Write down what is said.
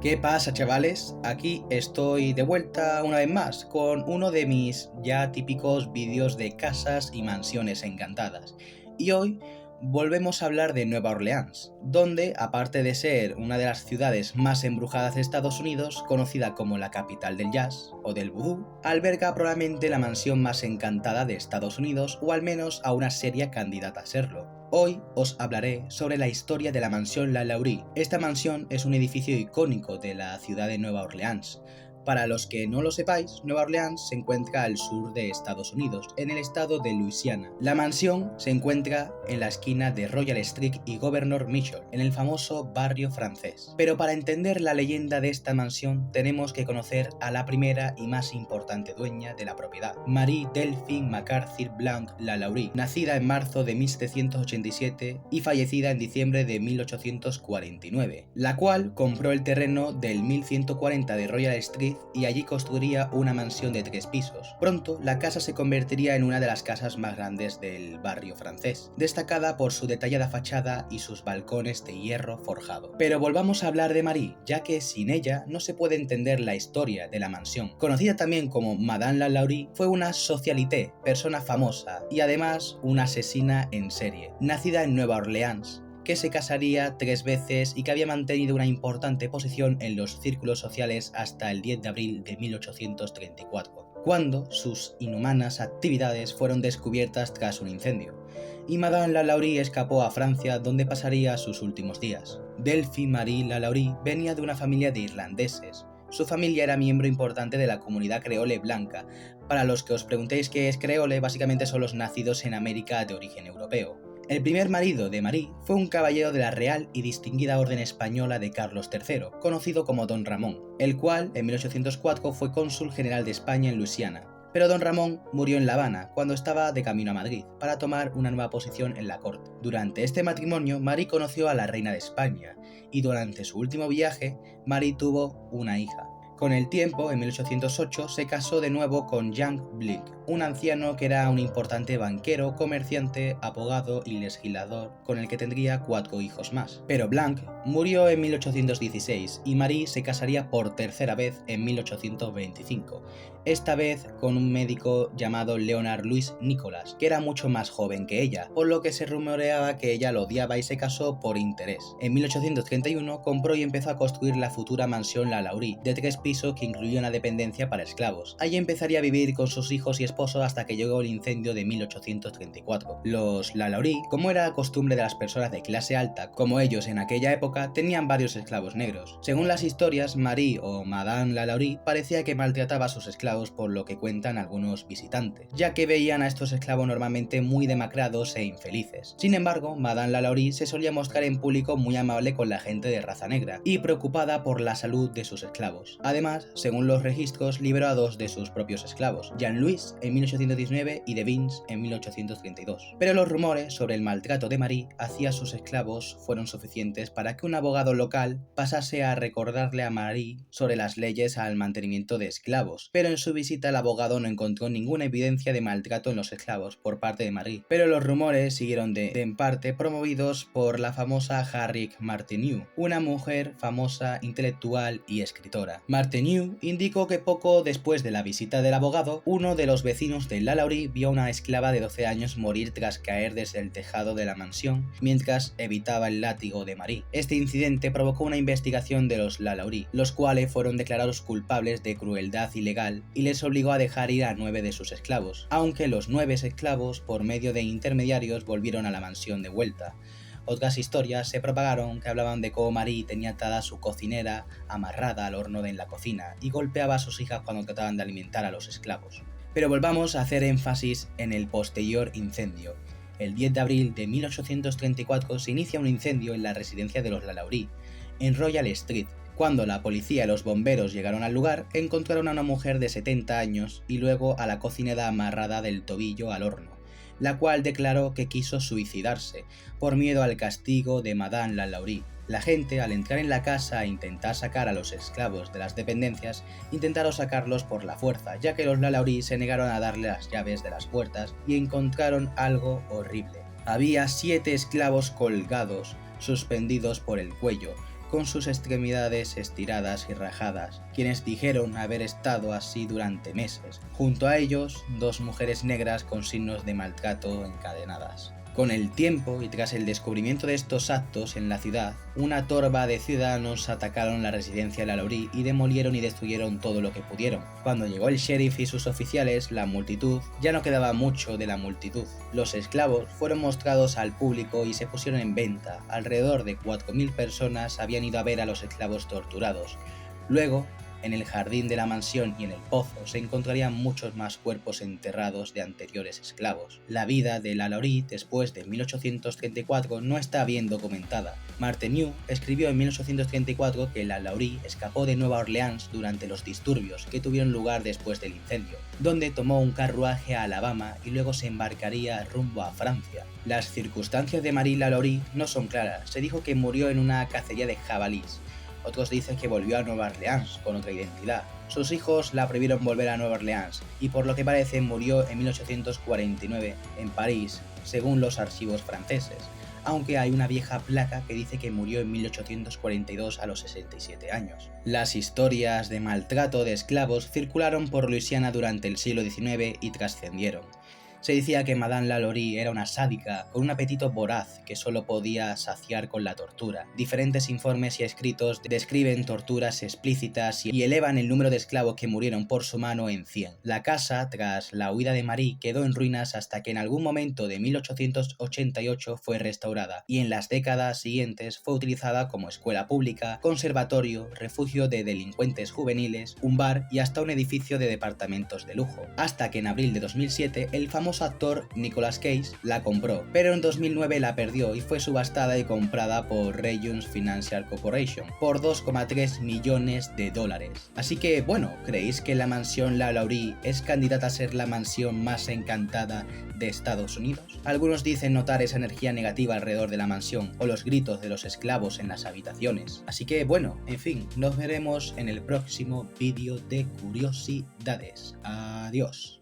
¿Qué pasa, chavales? Aquí estoy de vuelta una vez más con uno de mis ya típicos vídeos de casas y mansiones encantadas. Y hoy volvemos a hablar de Nueva Orleans, donde, aparte de ser una de las ciudades más embrujadas de Estados Unidos, conocida como la capital del jazz o del vudú, alberga probablemente la mansión más encantada de Estados Unidos, o al menos a una seria candidata a serlo. Hoy os hablaré sobre la historia de la mansión La Laurie. Esta mansión es un edificio icónico de la ciudad de Nueva Orleans. Para los que no lo sepáis, Nueva Orleans se encuentra al sur de Estados Unidos, en el estado de Luisiana. La mansión se encuentra en la esquina de Royal Street y Governor Mitchell, en el famoso barrio francés. Pero para entender la leyenda de esta mansión, tenemos que conocer a la primera y más importante dueña de la propiedad, Marie Delphine McCarthy Blanc La Laurie, nacida en marzo de 1787 y fallecida en diciembre de 1849, la cual compró el terreno del 1140 de Royal Street y allí construiría una mansión de 3 pisos. Pronto, la casa se convertiría en una de las casas más grandes del barrio francés, destacada por su detallada fachada y sus balcones de hierro forjado. Pero volvamos a hablar de Marie, ya que sin ella no se puede entender la historia de la mansión. Conocida también como Madame La Laurie, fue una socialité, persona famosa y además una asesina en serie, nacida en Nueva Orleans, que se casaría 3 veces y que había mantenido una importante posición en los círculos sociales hasta el 10 de abril de 1834, cuando sus inhumanas actividades fueron descubiertas tras un incendio, y Madame La Laurie escapó a Francia, donde pasaría sus últimos días. Delphine Marie La Laurie venía de una familia de irlandeses. Su familia era miembro importante de la comunidad creole blanca. Para los que os preguntéis qué es creole, básicamente son los nacidos en América de origen europeo. El primer marido de Marie fue un caballero de la Real y Distinguida Orden Española de Carlos III, conocido como Don Ramón, el cual en 1804 fue cónsul general de España en Luisiana. Pero Don Ramón murió en La Habana cuando estaba de camino a Madrid para tomar una nueva posición en la corte. Durante este matrimonio, Marie conoció a la reina de España y durante su último viaje, Marie tuvo una hija. Con el tiempo, en 1808, se casó de nuevo con Jean Blanc, un anciano que era un importante banquero, comerciante, abogado y legislador, con el que tendría 4 hijos más. Pero Blanc murió en 1816 y Marie se casaría por tercera vez en 1825, esta vez con un médico llamado Leonard Louis Nicolas, que era mucho más joven que ella, por lo que se rumoreaba que ella lo odiaba y se casó por interés. En 1831 compró y empezó a construir la futura mansión La Laurie, de 3 pisos que incluía una dependencia para esclavos. Allí empezaría a vivir con sus hijos y esposo hasta que llegó el incendio de 1834. Los La Laurie, como era costumbre de las personas de clase alta, como ellos en aquella época, tenían varios esclavos negros. Según las historias, Marie o Madame La Laurie parecía que maltrataba a sus esclavos, por lo que cuentan algunos visitantes, ya que veían a estos esclavos normalmente muy demacrados e infelices. Sin embargo, Madame La Laurie se solía mostrar en público muy amable con la gente de raza negra y preocupada por la salud de sus esclavos. Además, según los registros, liberó a 2 de sus propios esclavos, Jean-Louis en 1819 y de Vince en 1832. Pero los rumores sobre el maltrato de Marie hacia sus esclavos fueron suficientes para que un abogado local pasase a recordarle a Marie sobre las leyes al mantenimiento de esclavos, pero en su visita el abogado no encontró ninguna evidencia de maltrato en los esclavos por parte de Marie. Pero los rumores siguieron en parte promovidos por la famosa Harriet Martineau, una mujer famosa, intelectual y escritora. Martineau indicó que poco después de la visita del abogado, uno de los vecinos de La Laurie vio a una esclava de 12 años morir tras caer desde el tejado de la mansión mientras evitaba el látigo de Marie. Este incidente provocó una investigación de los La Laurie, los cuales fueron declarados culpables de crueldad ilegal y les obligó a dejar ir a 9 de sus esclavos, aunque los 9 esclavos, por medio de intermediarios, volvieron a la mansión de vuelta. Otras historias se propagaron que hablaban de cómo Marie tenía atada a su cocinera amarrada al horno en la cocina y golpeaba a sus hijas cuando trataban de alimentar a los esclavos. Pero volvamos a hacer énfasis en el posterior incendio. El 10 de abril de 1834 se inicia un incendio en la residencia de los La Laurie, en Royal Street. Cuando la policía y los bomberos llegaron al lugar, encontraron a una mujer de 70 años y luego a la cocinera amarrada del tobillo al horno, la cual declaró que quiso suicidarse por miedo al castigo de Madame La Laurie. La gente, al entrar en la casa e intentar sacar a los esclavos de las dependencias, intentaron sacarlos por la fuerza, ya que los La Laurie se negaron a darle las llaves de las puertas y encontraron algo horrible. Había 7 esclavos colgados, suspendidos por el cuello, con sus extremidades estiradas y rajadas, quienes dijeron haber estado así durante meses. Junto a ellos, 2 mujeres negras con signos de maltrato encadenadas. Con el tiempo y tras el descubrimiento de estos actos en la ciudad, una torba de ciudadanos atacaron la residencia de Lalaurie y demolieron y destruyeron todo lo que pudieron. Cuando llegó el sheriff y sus oficiales, la multitud ya no quedaba mucho de la multitud. Los esclavos fueron mostrados al público y se pusieron en venta. Alrededor de 4.000 personas habían ido a ver a los esclavos torturados. Luego, en el jardín de la mansión y en el pozo se encontrarían muchos más cuerpos enterrados de anteriores esclavos. La vida de Lalaurie después de 1834 no está bien documentada. Martineau escribió en 1834 que Lalaurie escapó de Nueva Orleans durante los disturbios que tuvieron lugar después del incendio, donde tomó un carruaje a Alabama y luego se embarcaría rumbo a Francia. Las circunstancias de Marie Lalaurie no son claras. Se dijo que murió en una cacería de jabalís. Otros dicen que volvió a Nueva Orleans con otra identidad. Sus hijos la prohibieron volver a Nueva Orleans y por lo que parece murió en 1849 en París, según los archivos franceses, aunque hay una vieja placa que dice que murió en 1842 a los 67 años. Las historias de maltrato de esclavos circularon por Luisiana durante el siglo XIX y trascendieron. Se decía que Madame Lalaurie era una sádica con un apetito voraz que solo podía saciar con la tortura. Diferentes informes y escritos describen torturas explícitas y elevan el número de esclavos que murieron por su mano en 100. La casa, tras la huida de Marie, quedó en ruinas hasta que en algún momento de 1888 fue restaurada y en las décadas siguientes fue utilizada como escuela pública, conservatorio, refugio de delincuentes juveniles, un bar y hasta un edificio de departamentos de lujo. Hasta que en abril de 2007 el famoso actor Nicolas Cage la compró, pero en 2009 la perdió y fue subastada y comprada por Regions Financial Corporation por 2,3 millones de dólares. Así que bueno, ¿creéis que la mansión Lalaurie es candidata a ser la mansión más encantada de Estados Unidos? Algunos dicen notar esa energía negativa alrededor de la mansión o los gritos de los esclavos en las habitaciones. Así que bueno, en fin, nos veremos en el próximo vídeo de curiosidades. Adiós.